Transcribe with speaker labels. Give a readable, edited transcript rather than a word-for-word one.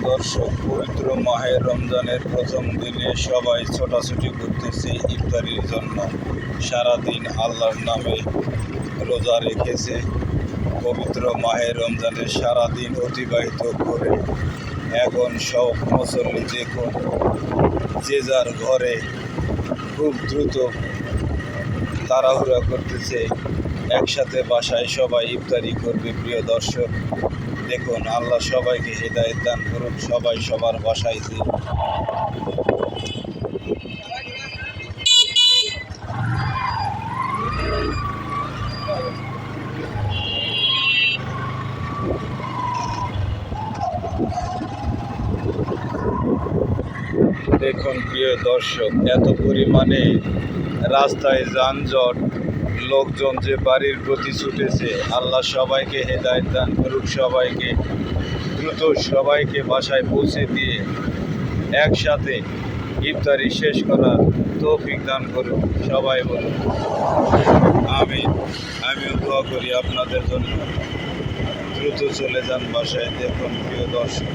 Speaker 1: দর্শক, পবিত্র মাহে রমজানের প্রথম দিনে সবাই ছোটাছুটি করতেছে ইফতারির জন্য। সারাদিন আল্লাহর নামে রোজা রেখেছে। পবিত্র মাহে রমজানের সারাদিন অতিবাহিত করে এখন সব মুসল্লি দেখুন যে যার ঘরে খুব দ্রুত তাড়াহুড়া করতেছে, একসাথে বাসায় সবাই ইফতারি করবে। প্রিয় দর্শক, দেখুন আল্লাহ সবাইকে হেদায়েত দান করুন, সবাই সবার বাসায় যে দেখুন প্রিয় দর্শক, এত পরিমাণে রাস্তায় যানজট, লোকজন যে বাড়ির প্রতি ছুটেছে। আল্লাহ সবাইকে হেদায়েত দান করুক, সবাইকে দ্রুত সবাইকে বাসায় পৌঁছে দিয়ে একসাথে ইফতারি শেষ করার তৌফিক দান করুন। সবাই বলুন আমিন। আমিও দোয়া করি আপনাদের জন্য, দ্রুত চলে যান বাসায়। দেখুন প্রিয় দর্শক।